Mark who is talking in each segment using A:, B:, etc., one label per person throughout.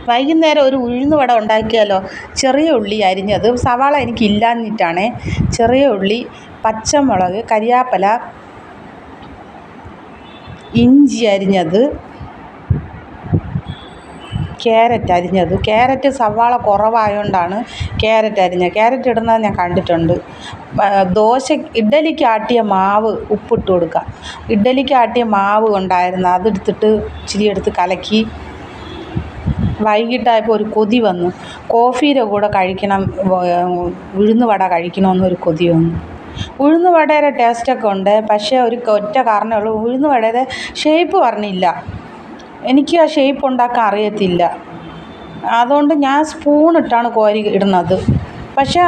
A: വൈകുന്നേരം ഒരു ഉഴുന്ന് വട ഉണ്ടാക്കിയാലോ? ചെറിയ ഉള്ളി അരിഞ്ഞത്, സവാള എനിക്കില്ലാഞ്ഞിട്ടാണേ. ചെറിയ ഉള്ളി, പച്ചമുളക്, കരിയാപ്പല, ഇഞ്ചി അരിഞ്ഞത്, ക്യാരറ്റ് അരിഞ്ഞത്. ക്യാരറ്റ് സവാള കുറവായതുകൊണ്ടാണ് ക്യാരറ്റ് അരിഞ്ഞത്. ക്യാരറ്റ് ഇടുന്നത് ഞാൻ കണ്ടിട്ടുണ്ട്. ഇഡ്ഡലിക്ക് ആട്ടിയ മാവ് ഉപ്പിട്ട് കൊടുക്കുക. ഇഡ്ഡലിക്ക് ആട്ടിയ മാവ് ഉണ്ടായിരുന്നു, അതെടുത്തിട്ട് ഇച്ചിരി എടുത്ത് കലക്കി. വൈകിട്ടായപ്പോൾ ഒരു കൊതി വന്നു, കോഫിയുടെ കൂടെ കഴിക്കണം, ഉഴുന്ന് വട കഴിക്കണമെന്നൊരു കൊതി വന്നു. ഉഴുന്ന് വടയുടെ ടേസ്റ്റൊക്കെ ഉണ്ട്, പക്ഷേ ഒറ്റ കാരണമേ ഉള്ളൂ, ഉഴുന്ന് വടയുടെ ഷേപ്പ് പറഞ്ഞില്ല. എനിക്ക് ആ ഷേപ്പ് ഉണ്ടാക്കാൻ അറിയത്തില്ല. അതുകൊണ്ട് ഞാൻ സ്പൂണിട്ടാണ് കോരി ഇടുന്നത്. പക്ഷേ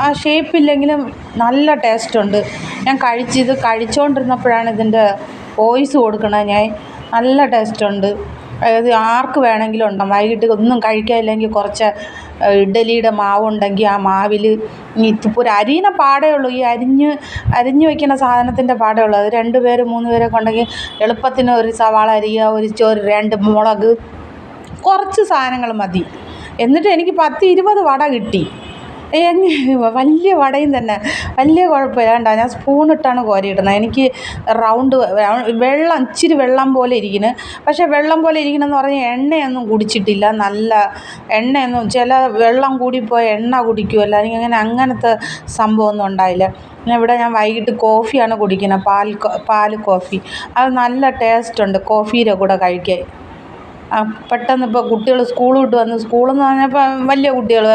A: ആ ഷേപ്പില്ലെങ്കിലും നല്ല ടേസ്റ്റുണ്ട്. ഞാൻ കഴിച്ചുകൊണ്ടിരുന്നപ്പോഴാണ് ഇതിൻ്റെ വോയിസ് കൊടുക്കണത് ഞാൻ. നല്ല ടേസ്റ്റുണ്ട്. അത് ആർക്ക് വേണമെങ്കിലും ഉണ്ടാകും. വൈകിട്ട് ഒന്നും കഴിക്കാനില്ലെങ്കിൽ കുറച്ച് ഇഡ്ഡലിയുടെ മാവുണ്ടെങ്കിൽ ആ മാവിൽ ഇപ്പോൾ ഒരു അരിയുടെ പാടേ ഉള്ളൂ, ഈ അരിഞ്ഞ് വയ്ക്കുന്ന സാധനത്തിൻ്റെ പാടേ ഉള്ളൂ. അത് 2 പേര് 3 പേരൊക്കെ ഉണ്ടെങ്കിൽ എളുപ്പത്തിന് ഒരു സവാള അരിയുക, ഒരു 2 മുളക്, കുറച്ച് സാധനങ്ങൾ മതി. എന്നിട്ട് എനിക്ക് 10-20 വട കിട്ടി. വലിയ വടയും തന്നെ, വലിയ കുഴപ്പമില്ല. കണ്ടോ, ഞാൻ സ്പൂണിട്ടാണ് കോരിയിടുന്നത്. എനിക്ക് ഇച്ചിരി വെള്ളം പോലെ ഇരിക്കുന്നു. പക്ഷേ വെള്ളം പോലെ ഇരിക്കണമെന്ന് പറഞ്ഞാൽ എണ്ണയൊന്നും കുടിച്ചിട്ടില്ല. നല്ല എണ്ണയൊന്നും, ചില വെള്ളം കൂടിപ്പോയ എണ്ണ കുടിക്കുമല്ലോ, അങ്ങനത്തെ സംഭവമൊന്നും ഉണ്ടായില്ല. ഇവിടെ ഞാൻ വൈകിട്ട് കോഫിയാണ് കുടിക്കുന്നത്, പാൽ കോഫി. അത് നല്ല ടേസ്റ്റുണ്ട് കോഫിയുടെ കൂടെ കഴിക്കാൻ. പെട്ടെന്ന് ഇപ്പോൾ കുട്ടികൾ സ്കൂൾ വിട്ട് വന്ന്, സ്കൂളെന്ന് പറഞ്ഞപ്പോൾ വലിയ കുട്ടികൾ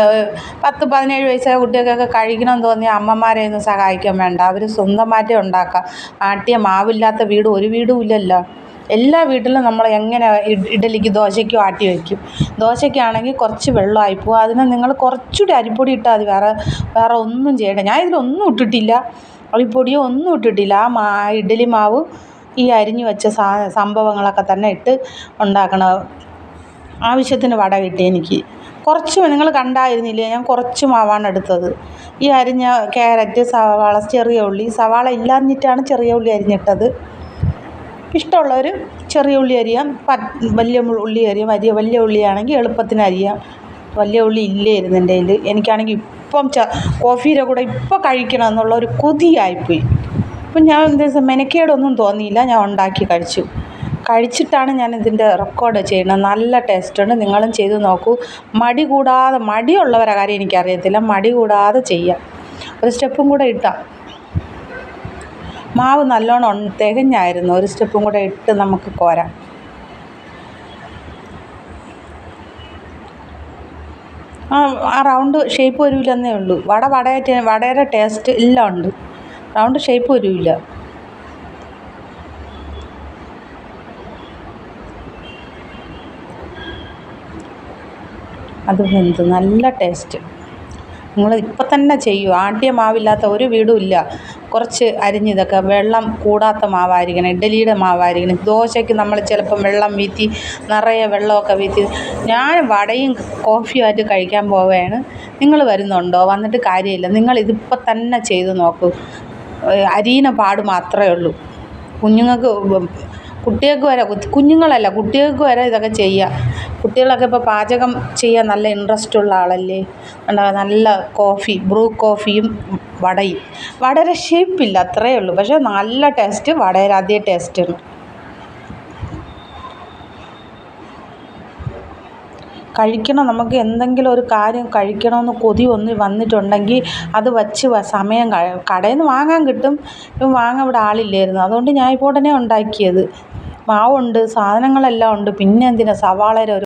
A: 10-17 വയസ്സായ കുട്ടികൾക്കൊക്കെ കഴിക്കണമെന്ന് തോന്നിയാൽ അമ്മമാരെ ഒന്നും സഹായിക്കാൻ വേണ്ട, അവർ സ്വന്തമായിട്ടേ ഉണ്ടാക്കാം. ആട്ടിയ മാവില്ലാത്ത വീട് ഒരു വീടും ഇല്ലല്ലോ. എല്ലാ വീട്ടിലും നമ്മൾ എങ്ങനെ ഇഡ്ഡലിക്ക് ദോശയ്ക്കും ആട്ടി വയ്ക്കും. ദോശയ്ക്കാണെങ്കിൽ കുറച്ച് വെള്ളമായിപ്പോവും. അതിന് നിങ്ങൾ കുറച്ചുകൂടി അരിപ്പൊടി ഇട്ടാൽ മതി. വേറെ ഒന്നും ചെയ്യണ്ട. ഞാൻ ഇതിലൊന്നും ഇട്ടിട്ടില്ല, അരിപ്പൊടിയോ ഒന്നും ഇട്ടിട്ടില്ല. ഇഡ്ഡലി മാവ് ഈ അരിഞ്ഞു വെച്ച സംഭവങ്ങളൊക്കെ തന്നെ ഇട്ട് ഉണ്ടാക്കണം. ആവശ്യത്തിന് വട കിട്ടി എനിക്ക്. കുറച്ച് നിങ്ങൾ കണ്ടായിരുന്നില്ലേ, ഞാൻ കുറച്ച് മാവാണ് എടുത്തത്. ഈ അരിഞ്ഞ ക്യാരറ്റ്, സവാള, ചെറിയ ഉള്ളി, സവാള ഇല്ലാഞ്ഞിട്ടാണ് ചെറിയ ഉള്ളി അരിഞ്ഞിട്ടത്. ഇഷ്ടമുള്ളവർ ചെറിയ ഉള്ളി അരിയാം, വലിയ ഉള്ളി അരിയാം. വലിയ ഉള്ളിയാണെങ്കിൽ എളുപ്പത്തിന് അരിയാം. വലിയ ഉള്ളി ഇല്ലായിരുന്നു എൻ്റെ കയ്യിൽ. എനിക്കാണെങ്കിൽ ഇപ്പം കോഫിയുടെ കൂടെ ഇപ്പം കഴിക്കണം എന്നുള്ള ഒരു കൊതിയായിപ്പോയി. അപ്പം ഞാൻ മെനക്കേടൊന്നും തോന്നിയില്ല, ഞാൻ ഉണ്ടാക്കി കഴിച്ചിട്ടാണ് ഞാൻ ഇതിൻ്റെ റെക്കോർഡ് ചെയ്യുന്നത്. നല്ല ടേസ്റ്റുണ്ട്. നിങ്ങളും ചെയ്ത് നോക്കൂ. മടിയുള്ളവരുടെ കാര്യം എനിക്കറിയത്തില്ല, മടി കൂടാതെ ചെയ്യാം. ഒരു സ്റ്റെപ്പും കൂടെ ഇട്ടാൽ മാവ് നല്ലോണം തികഞ്ഞായിരുന്നു. ഒരു സ്റ്റെപ്പും കൂടെ ഇട്ട് നമുക്ക് കോരാം. ആ റൗണ്ട് ഷേപ്പ് വരില്ലെന്നേ ഉള്ളൂ. വടയുടെ ടേസ്റ്റ് എല്ലാം ഉണ്ട്, റൗണ്ട് ഷേപ്പ് വരില്ല. അത് നല്ല ടേസ്റ്റ്. നിങ്ങൾ ഇപ്പം തന്നെ ചെയ്യൂ. ആട്ടിയ മാവില്ലാത്ത ഒരു വീടും ഇല്ല. കുറച്ച് അരിഞ്ഞിതൊക്കെ വെള്ളം കൂടാത്ത മാവായിരിക്കണം, ഇഡ്ഡലിയുടെ മാവായിരിക്കണം. ദോശയ്ക്ക് നമ്മൾ ചിലപ്പം വെള്ളം വീത്തി, നിറയെ വെള്ളമൊക്കെ വീത്തി. ഞാൻ വടയും കോഫിയുമായിട്ട് കഴിക്കാൻ പോവുകയാണ്. നിങ്ങൾ വരുന്നുണ്ടോ? വന്നിട്ട് കാര്യമില്ല. നിങ്ങളിതിപ്പം തന്നെ ചെയ്ത് നോക്കൂ. അരിയുന്ന പാട് മാത്രമേ ഉള്ളൂ. കുട്ടികൾക്ക് വരെ, കുഞ്ഞുങ്ങളല്ല കുട്ടികൾക്ക് വരെ ഇതൊക്കെ ചെയ്യാം. കുട്ടികളൊക്കെ ഇപ്പോൾ പാചകം ചെയ്യാൻ നല്ല ഇൻട്രസ്റ്റ് ഉള്ള ആളല്ലേ. നല്ല ബ്രൂ കോഫിയും വടയും. വടയുടെ ഷേപ്പില്ല, അത്രയേ ഉള്ളൂ. പക്ഷേ നല്ല ടേസ്റ്റ്, വടയുടെ അതേ ടേസ്റ്റാണ്. കഴിക്കണം. നമുക്ക് എന്തെങ്കിലും ഒരു കാര്യം കഴിക്കണമെന്ന് കൊതി വന്നിട്ടുണ്ടെങ്കിൽ അത് വച്ച് സമയം കടയിൽ നിന്ന് വാങ്ങാൻ കിട്ടും. വാങ്ങാൻ ഇവിടെ ആളില്ലായിരുന്നു, അതുകൊണ്ട് ഞാൻ ഇപ്പോൾ ഉടനെ ഉണ്ടാക്കിയത്. മാവുണ്ട്, സാധനങ്ങളെല്ലാം ഉണ്ട്. പിന്നെ എന്തിനാ സവാളയുടെ